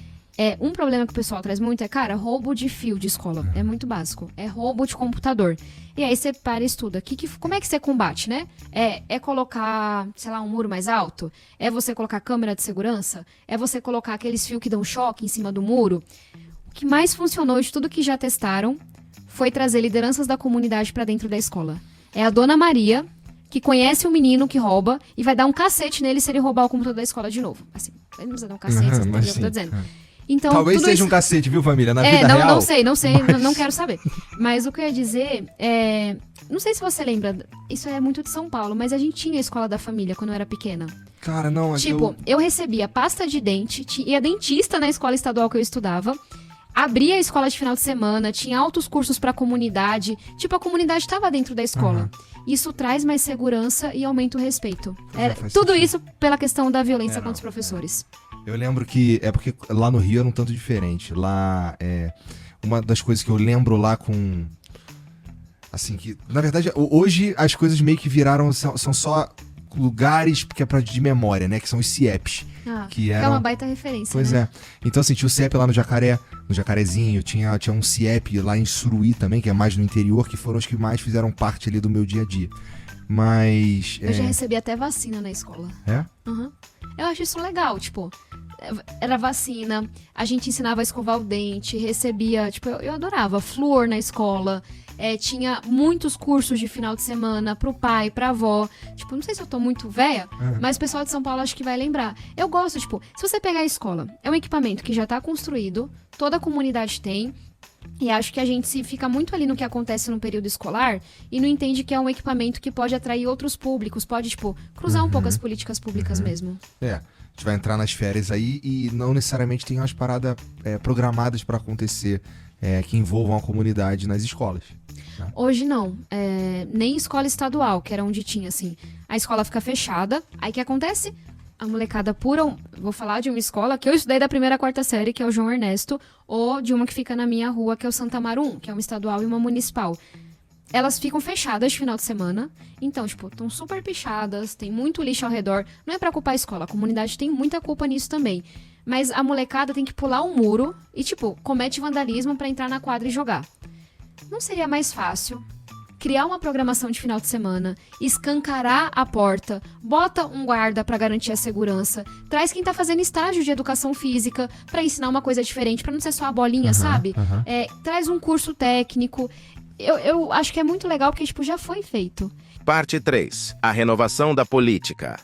Um problema que o pessoal traz muito cara, roubo de fio de escola. É muito básico. É roubo de computador. E aí você para e estuda. Como é que você combate, né? É colocar, sei lá, um muro mais alto? É você colocar câmera de segurança? É você colocar aqueles fios que dão choque em cima do muro? O que mais funcionou de tudo que já testaram foi trazer lideranças da comunidade pra dentro da escola. É a Dona Maria, que conhece o menino que rouba e vai dar um cacete nele se ele roubar o computador da escola de novo. Assim, ele não precisa dar um cacete, vocês entendem o que eu tô dizendo. Então, Talvez tudo seja isso... um cacete, viu, família? Na vida não, real. não sei, mas- não quero saber. Mas o que eu ia dizer é... Não sei se você lembra, isso é muito de São Paulo, mas a gente tinha a escola da família quando eu era pequena. Cara, não, Tipo, eu recebia pasta de dente, ia dentista na escola estadual que eu estudava, abria a escola de final de semana, tinha altos cursos pra comunidade. Tipo, a comunidade estava dentro da escola. Isso traz mais segurança e aumenta o respeito. Faz Tudo sentido. isso pela questão da violência não, contra os professores. Eu lembro que é porque lá no Rio era um tanto diferente. Lá uma das coisas que eu lembro lá com assim que, na verdade, hoje as coisas meio que viraram são só lugares que é pra de memória, né, que são os CIEPs, que É eram uma baita referência, Pois né? é. Então, assim, tinha o CIEP lá no Jacaré, no Jacarezinho, tinha um CIEP lá em Suruí também, que é mais no interior, que foram os que mais fizeram parte ali do meu dia a dia. Mas. Eu já recebi até vacina na escola. É? Uhum. Eu acho isso legal, tipo, era vacina, a gente ensinava a escovar o dente, recebia, tipo, eu adorava flúor na escola, tinha muitos cursos de final de semana pro pai, pra avó, tipo, não sei se eu tô muito velha, mas o pessoal de São Paulo acho que vai lembrar. Eu gosto, tipo, se você pegar a escola, é um equipamento que já tá construído, toda a comunidade tem, e acho que a gente se fica muito ali no que acontece no período escolar e não entende que é um equipamento que pode atrair outros públicos, pode, tipo, cruzar um pouco as políticas públicas mesmo. É. A gente vai entrar nas férias aí e não necessariamente tem umas paradas programadas pra acontecer que envolvam a comunidade nas escolas. Hoje não, nem escola estadual, que era onde tinha, assim, a escola fica fechada, aí o que acontece? A molecada pura, vou falar de uma escola que eu estudei da 1ª à 4ª série, que é o João Ernesto, ou de uma que fica na minha rua, que é o Santa Maru 1, que é uma estadual e uma municipal. Elas ficam fechadas de final de semana, então, tipo, estão super pichadas, tem muito lixo ao redor, não é pra culpar a escola, a comunidade tem muita culpa nisso também. Mas a molecada tem que pular um muro e, tipo, comete vandalismo pra entrar na quadra e jogar. Não seria mais fácil criar uma programação de final de semana, escancarar a porta, bota um guarda pra garantir a segurança, traz quem tá fazendo estágio de educação física pra ensinar uma coisa diferente, pra não ser só a bolinha, sabe? Traz um curso técnico. Eu acho que é muito legal porque, tipo, já foi feito. Parte 3. A renovação da política.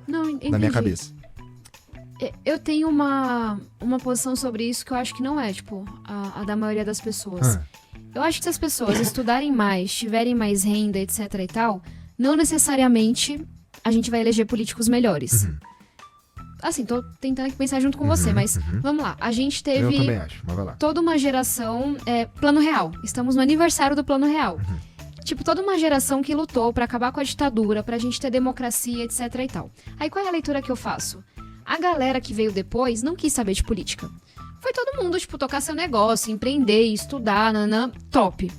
Não, entendi. Na minha cabeça. Eu tenho uma posição sobre isso que eu acho que não é, tipo, a da maioria das pessoas. Eu acho que se as pessoas estudarem mais, tiverem mais renda, etc e tal, não necessariamente a gente vai eleger políticos melhores. Assim, tô tentando aqui pensar junto com você, mas vamos lá. A gente Eu teve também acho, mas vai lá. toda uma geração... Plano Real. Estamos no aniversário do Plano Real. Tipo, toda uma geração que lutou pra acabar com a ditadura, pra gente ter democracia, etc e tal. Aí qual é a leitura que eu faço? A galera que veio depois não quis saber de política. Foi todo mundo, tipo, tocar seu negócio, empreender, estudar, top.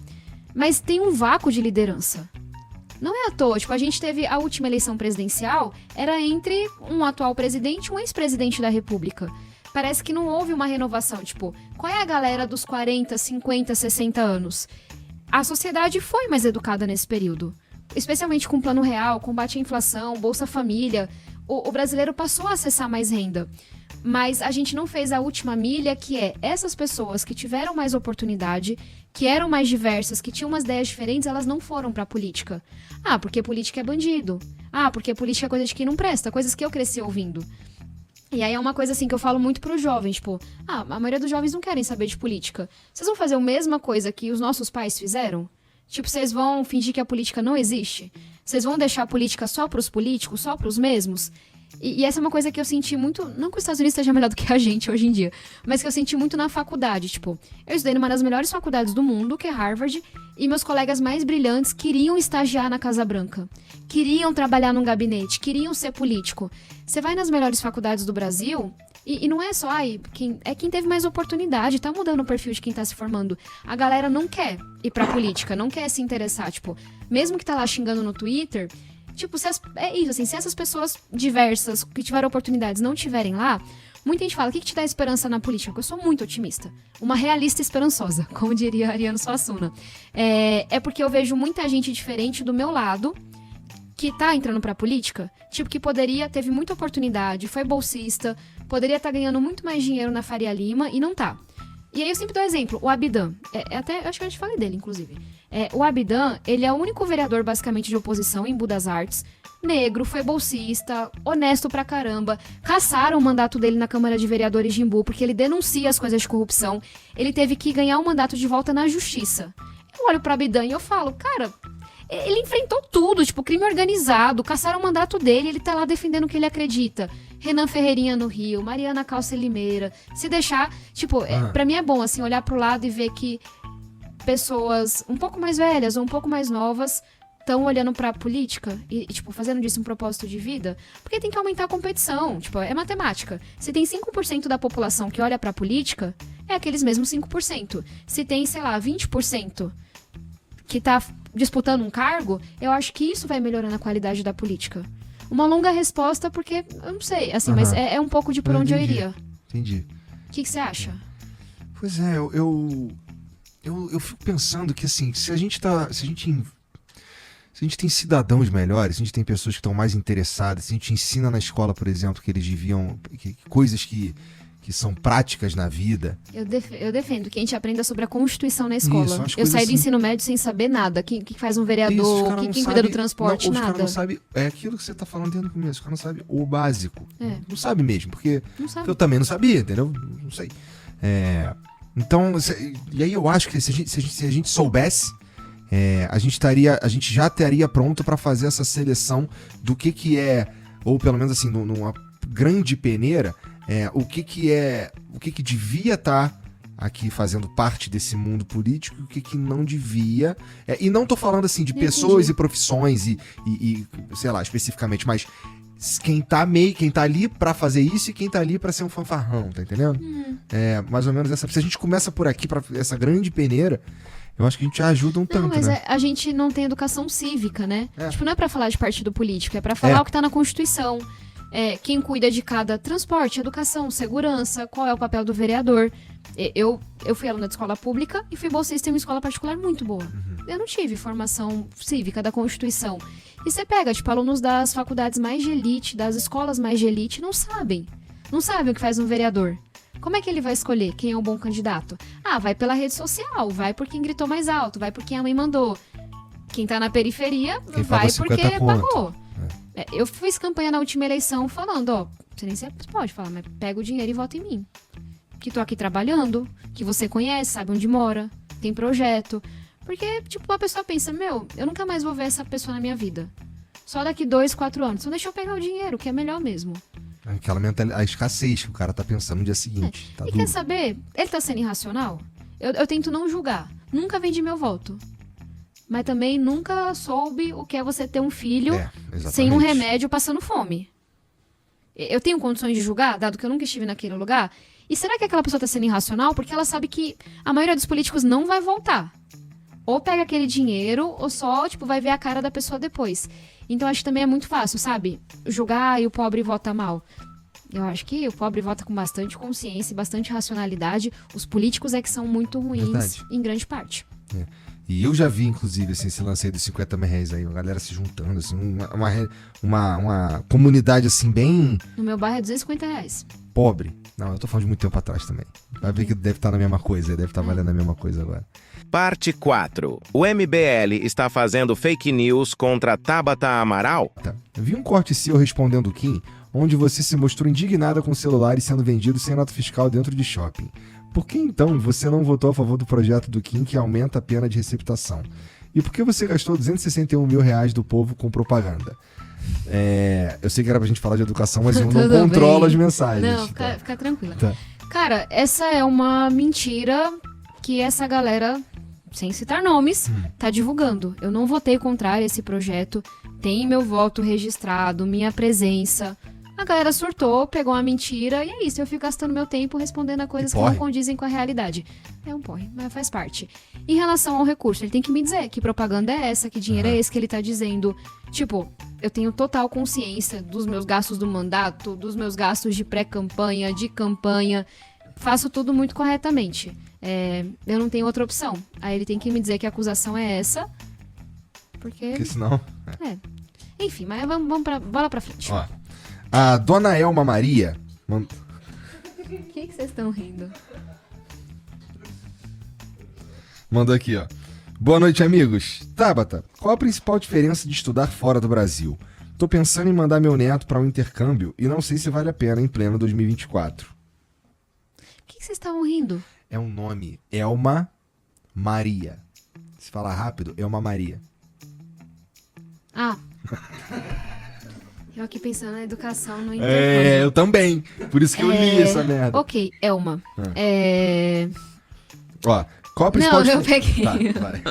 Mas tem um vácuo de liderança. Não é à toa, tipo, a gente teve a última eleição presidencial, era entre um atual presidente e um ex-presidente da República. Parece que não houve uma renovação, tipo, qual é a galera dos 40, 50, 60 anos? A sociedade foi mais educada nesse período. Especialmente com o Plano Real, combate à inflação, Bolsa Família. O brasileiro passou a acessar mais renda. Mas a gente não fez a última milha, que é essas pessoas que tiveram mais oportunidade, que eram mais diversas, que tinham umas ideias diferentes, elas não foram pra política. Ah, porque política é bandido. Ah, porque política é coisa de quem não presta. Coisas que eu cresci ouvindo. E aí é uma coisa assim que eu falo muito pros jovens, tipo, a maioria dos jovens não querem saber de política. Vocês vão fazer a mesma coisa que os nossos pais fizeram? Tipo, vocês vão fingir que a política não existe? Vocês vão deixar a política só pros políticos, só pros mesmos? E essa é uma coisa que eu senti muito, não que os Estados Unidos esteja melhor do que a gente hoje em dia, mas que eu senti muito na faculdade, tipo, eu estudei numa das melhores faculdades do mundo, que é Harvard, e meus colegas mais brilhantes queriam estagiar na Casa Branca, queriam trabalhar num gabinete, queriam ser político. Você vai nas melhores faculdades do Brasil, e não é só, quem teve mais oportunidade, tá mudando o perfil de quem tá se formando. A galera não quer ir pra política, não quer se interessar, tipo, mesmo que tá lá xingando no Twitter... Tipo, se essas pessoas diversas que tiveram oportunidades não tiverem lá, muita gente fala, o que te dá esperança na política? Porque eu sou muito otimista. Uma realista esperançosa, como diria Ariano Suassuna. É porque eu vejo muita gente diferente do meu lado que tá entrando pra política, tipo, que teve muita oportunidade, foi bolsista, poderia estar ganhando muito mais dinheiro na Faria Lima e não tá. E aí eu sempre dou exemplo, o Abdan. Até, acho que eu já falei dele, inclusive. O Abdan, ele é o único vereador, basicamente, de oposição em Budas Artes. Negro, foi bolsista, honesto pra caramba. Cassaram o mandato dele na Câmara de Vereadores de Imbu, porque ele denuncia as coisas de corrupção. Ele teve que ganhar o mandato de volta na justiça. Eu olho pro Abdan e eu falo, cara, ele enfrentou tudo, tipo, crime organizado, cassaram o mandato dele, ele tá lá defendendo o que ele acredita. Renan Ferreirinha no Rio, Mariana Calça Limeira. Se deixar, tipo, pra mim é bom, assim, olhar pro lado e ver que pessoas um pouco mais velhas ou um pouco mais novas estão olhando pra política e, tipo, fazendo disso um propósito de vida, porque tem que aumentar a competição, tipo, é matemática. Se tem 5% da população que olha pra política, é aqueles mesmos 5%. Se tem, sei lá, 20% que tá disputando um cargo, eu acho que isso vai melhorando a qualidade da política. Uma longa resposta, porque, eu não sei, assim, mas é um pouco de por onde eu iria. Entendi. O que você acha? Pois é, eu fico pensando que, assim, se a gente tem cidadãos melhores, se a gente tem pessoas que estão mais interessadas, se a gente ensina na escola, por exemplo, que eles deviam... coisas que são práticas na vida. Eu defendo que a gente aprenda sobre a Constituição na escola. Isso, eu saí assim, do ensino médio sem saber nada. Quem faz um vereador, quem cuida do transporte, nada. Os caras nada. não sabem... É aquilo que você tá falando desde o começo. Os caras não sabem o básico. Não sabe mesmo, porque eu também não sabia, entendeu? Não sei. Então, e aí eu acho que se a gente soubesse, a gente já estaria pronto para fazer essa seleção do que é, ou pelo menos assim, numa grande peneira, o que devia estar aqui fazendo parte desse mundo político e o que não devia. E não tô falando assim de pessoas e profissões e sei lá, especificamente, mas quem tá ali pra fazer isso e quem tá ali pra ser um fanfarrão, tá entendendo? Mais ou menos essa. Se a gente começa por aqui, pra essa grande peneira, eu acho que a gente já ajuda um tanto, mas né? a gente não tem educação cívica, né? Tipo, não é pra falar de partido político, é pra falar o que tá na Constituição. Quem cuida de cada transporte, educação, segurança, qual é o papel do vereador. Eu fui aluna de escola pública e fui bolsista em uma escola particular muito boa. Eu não tive formação cívica da Constituição. E você pega, tipo, alunos das faculdades mais de elite, das escolas mais de elite, não sabem. Não sabem o que faz um vereador. Como é que ele vai escolher quem é um bom candidato? Vai pela rede social, vai por quem gritou mais alto, vai por quem a mãe mandou. Quem tá na periferia, vai porque pagou. Eu fiz campanha na última eleição falando, você nem pode falar, mas pega o dinheiro e vota em mim. Que tô aqui trabalhando, que você conhece, sabe onde mora, tem projeto. Porque, tipo, a pessoa pensa, eu nunca mais vou ver essa pessoa na minha vida. Só daqui 2, 4 anos. Então deixa eu pegar o dinheiro, que é melhor mesmo. Aquela mentalidade, a escassez que o cara tá pensando no dia seguinte. Tá e quer saber? Ele tá sendo irracional? Eu tento não julgar. Nunca vendi meu voto. Mas também nunca soube o que é você ter um filho sem um remédio passando fome. Eu tenho condições de julgar, dado que eu nunca estive naquele lugar? E será que aquela pessoa tá sendo irracional? Porque ela sabe que a maioria dos políticos não vai voltar. Ou pega aquele dinheiro, ou só, tipo, vai ver a cara da pessoa depois. Então, acho que também é muito fácil, sabe? Julgar e o pobre vota mal. Eu acho que o pobre vota com bastante consciência e bastante racionalidade. Os políticos é que são muito ruins, em grande parte. E eu já vi, inclusive, assim, esse lance aí dos 50 mil reais aí, a galera se juntando, assim, uma comunidade, assim, bem... No meu bairro é R$250. Pobre. Não, eu tô falando de muito tempo atrás também. Vai ver que deve estar na mesma coisa, deve estar valendo a mesma coisa agora. Parte 4. O MBL está fazendo fake news contra Tabata Amaral? Eu vi um corte seu respondendo o Kim, onde você se mostrou indignada com celulares sendo vendidos sem nota fiscal dentro de shopping. Por que então você não votou a favor do projeto do Kim que aumenta a pena de receptação? E por que você gastou R$261 mil do povo com propaganda? Eu sei que era pra gente falar de educação, mas eu não controlo as mensagens. Não, fica tranquila. Cara, essa é uma mentira que essa galera, sem citar nomes, tá divulgando. Eu não votei contra esse projeto, tem meu voto registrado, minha presença. A galera surtou, pegou uma mentira e é isso. Eu fico gastando meu tempo respondendo a coisas que não condizem com a realidade. É um porre, mas faz parte. Em relação ao recurso, ele tem que me dizer que propaganda é essa, que dinheiro é esse que ele tá dizendo. Tipo, eu tenho total consciência dos meus gastos do mandato, dos meus gastos de pré-campanha, de campanha. Faço tudo muito corretamente. Eu não tenho outra opção. Aí ele tem que me dizer que a acusação é essa. Porque senão... Enfim, mas vamos bola pra frente. Ó. A dona Elma Maria... O que vocês estão rindo? Mandou aqui, ó. Boa noite, amigos. Tabata, qual a principal diferença de estudar fora do Brasil? Tô pensando em mandar meu neto para um intercâmbio e não sei se vale a pena em pleno 2024. O que vocês estavam rindo? É um nome, Elma Maria. Se falar rápido, Elma Maria. Ah. Eu aqui pensando na educação no intercâmbio. Eu também. Por isso que eu li essa merda. Ok, Elma. Ó, qual a principal Não, eu peguei. Tá, vai.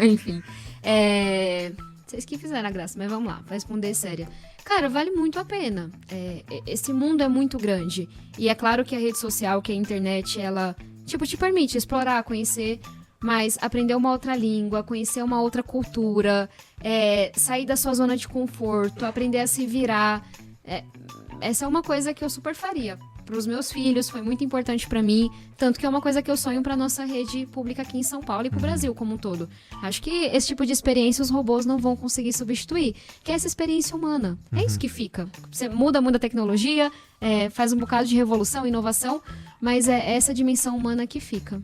Enfim. Vocês que fizeram a graça, mas vamos lá, vou responder séria. Cara, vale muito a pena. Esse mundo é muito grande. E é claro que a rede social, que a internet, ela, te permite explorar, conhecer, mas aprender uma outra língua, conhecer uma outra cultura, sair da sua zona de conforto, aprender a se virar. Essa é uma coisa que eu super faria. Para os meus filhos, foi muito importante para mim, tanto que é uma coisa que eu sonho para nossa rede pública aqui em São Paulo e para o Brasil como um todo. Acho que esse tipo de experiência os robôs não vão conseguir substituir, que é essa experiência humana. É isso que fica. Você muda a tecnologia, faz um bocado de revolução, inovação, mas é essa dimensão humana que fica.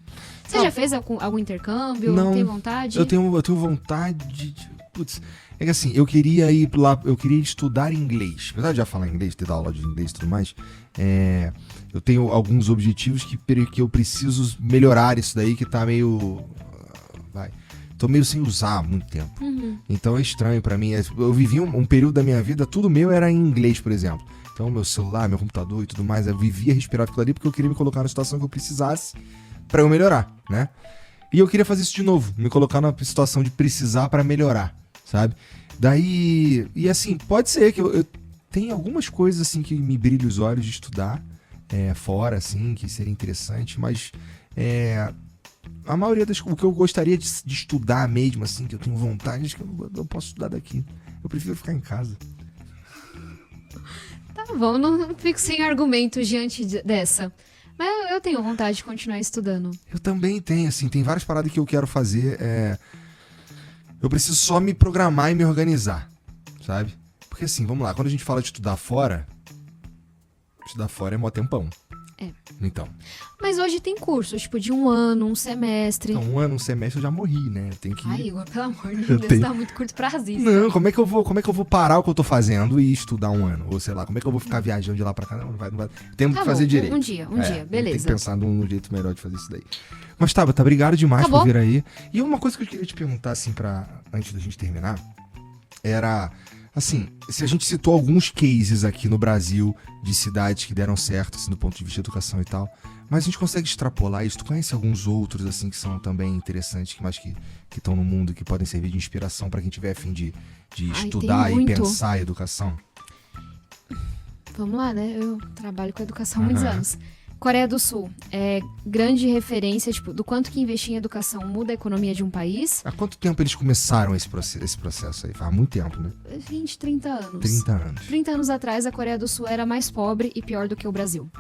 Você já fez algum intercâmbio? Não, tem vontade? Eu tenho vontade de... Putz, é que assim, eu queria ir lá, eu queria estudar inglês. Apesar de já falar inglês, ter aula de inglês e tudo mais, eu tenho alguns objetivos que eu preciso melhorar isso daí, que tá meio... Tô meio sem usar há muito tempo. Então é estranho pra mim. Eu vivi um período da minha vida, tudo meu era em inglês, por exemplo. Então meu celular, meu computador e tudo mais, eu vivia respirar aquilo ali porque eu queria me colocar na situação que eu precisasse pra eu melhorar, né? E eu queria fazer isso de novo, me colocar na situação de precisar pra melhorar, sabe? Daí, e assim, pode ser que eu tenho algumas coisas assim que me brilham os olhos de estudar fora, assim, que seria interessante, mas a maioria o que eu gostaria de estudar mesmo, assim, que eu tenho vontade, acho que eu posso estudar daqui. Eu prefiro ficar em casa. Tá bom, não fico sem argumentos diante dessa. Mas eu tenho vontade de continuar estudando. Eu também tenho, assim, tem várias paradas que eu quero fazer. Eu preciso só me programar e me organizar, sabe? Porque assim, vamos lá, quando a gente fala de estudar fora é mó tempão. Então. Mas hoje tem cursos, tipo, de 1 ano, 1 semestre. Então, 1 ano, 1 semestre eu já morri, né? Tem que... Ai, Igor, pelo amor de Deus, tá muito curto prazista. Não, como é que eu vou parar o que eu tô fazendo e estudar 1 ano? Ou sei lá, como é que eu vou ficar viajando de lá pra cá? Não vai. Temos que fazer direito. Um dia, beleza. Tem que pensar num jeito melhor de fazer isso daí. Mas, Tabata, obrigado demais por vir aí. E uma coisa que eu queria te perguntar, assim, antes da gente terminar, era... Assim, se a gente citou alguns cases aqui no Brasil de cidades que deram certo, assim, do ponto de vista de educação e tal, mas a gente consegue extrapolar isso? Tu conhece alguns outros, assim, que são também interessantes, mas que estão no mundo, que podem servir de inspiração para quem tiver a fim de estudar e pensar a educação? Vamos lá, né? Eu trabalho com educação há muitos anos. Coreia do Sul é grande referência, tipo, do quanto que investir em educação muda a economia de um país. Há quanto tempo eles começaram esse processo aí? Faz muito tempo, né? 20, 30 anos. 30 anos. 30 anos atrás, a Coreia do Sul era mais pobre e pior do que o Brasil.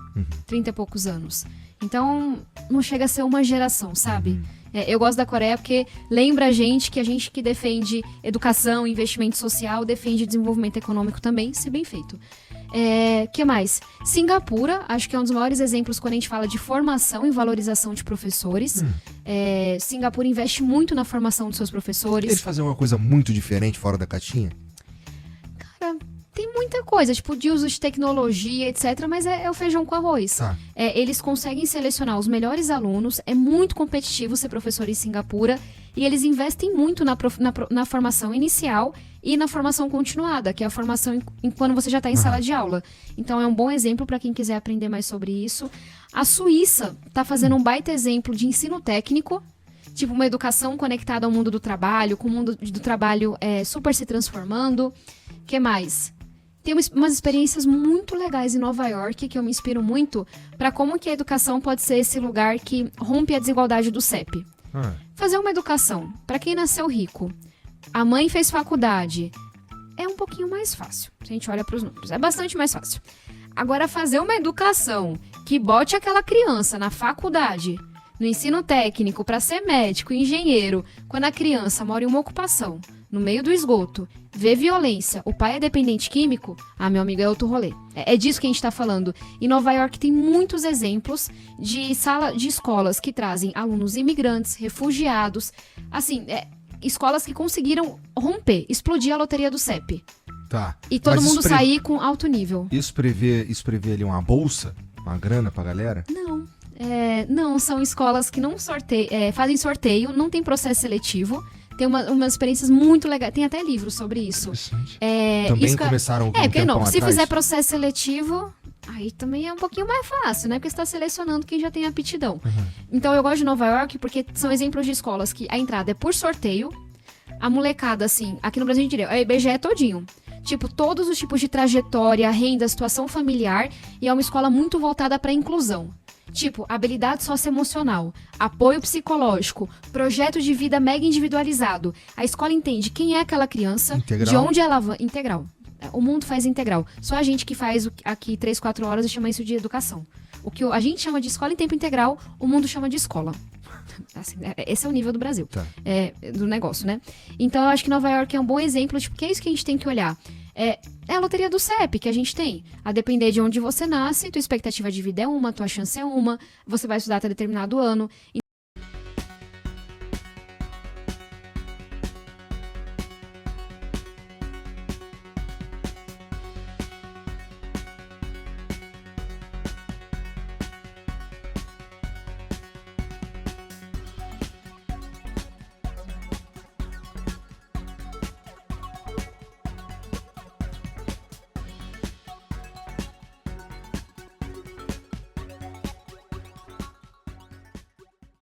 30 e poucos anos. Então, não chega a ser uma geração, sabe? Eu gosto da Coreia porque lembra a gente que defende educação, investimento social, defende desenvolvimento econômico também, se bem feito. Que mais? Singapura, acho que é um dos maiores exemplos quando a gente fala de formação e valorização de professores. Singapura investe muito na formação dos seus professores. Eles fazem uma coisa muito diferente fora da caixinha? Cara, tem muita coisa, tipo de uso de tecnologia, etc. Mas é o feijão com arroz. Tá. Eles conseguem selecionar os melhores alunos, é muito competitivo ser professor em Singapura. E eles investem muito na formação inicial e na formação continuada, que é a formação quando você já está em sala de aula. Então é um bom exemplo para quem quiser aprender mais sobre isso. A Suíça está fazendo um baita exemplo de ensino técnico, tipo uma educação conectada ao mundo do trabalho, com o mundo do trabalho super se transformando. O que mais? Tem umas experiências muito legais em Nova York, que eu me inspiro muito, para como que a educação pode ser esse lugar que rompe a desigualdade do CEP. Fazer uma educação para quem nasceu rico, a mãe fez faculdade, é um pouquinho mais fácil. Se a gente olha para os números, é bastante mais fácil. Agora, fazer uma educação que bote aquela criança na faculdade, no ensino técnico, para ser médico, engenheiro, quando a criança mora em uma ocupação, no meio do esgoto, vê violência, o pai é dependente químico, meu amigo, é outro rolê. É disso que a gente tá falando. Em Nova York tem muitos exemplos de escolas que trazem alunos imigrantes, refugiados, assim, escolas que conseguiram romper, explodir a loteria do CEP. Tá. E todo Mas mundo isso sair com alto nível. Isso prevê ali uma bolsa? Uma grana pra galera? Não. Não, são escolas que não fazem sorteio, não tem processo seletivo. Tem umas experiências muito legais. Tem até livros sobre isso. Interessante. Também começaram porque não, se atrás? fizer processo seletivo, aí também é um pouquinho mais fácil, né? Porque você está selecionando quem já tem aptidão. Uhum. Então eu gosto de Nova York porque são exemplos de escolas que a entrada é por sorteio. A molecada, assim, aqui no Brasil a gente diria, é IBGE todinho. Tipo, todos os tipos de trajetória, renda, situação familiar. E é uma escola muito voltada para inclusão. Tipo, habilidade socioemocional, apoio psicológico, projeto de vida mega individualizado. A escola entende quem é aquela criança, Integral. de onde ela vai. Integral. O mundo faz integral. Só a gente que faz aqui 3, 4 horas e chama isso de educação. O que a gente chama de escola em tempo integral, o mundo chama de escola. Assim, esse é o nível do Brasil. Tá. Do negócio, né? Então eu acho que Nova York é um bom exemplo, tipo, que é isso que a gente tem que olhar. É a loteria do CEP que a gente tem. A depender de onde você nasce, tua expectativa de vida é uma, tua chance é uma, você vai estudar até determinado ano.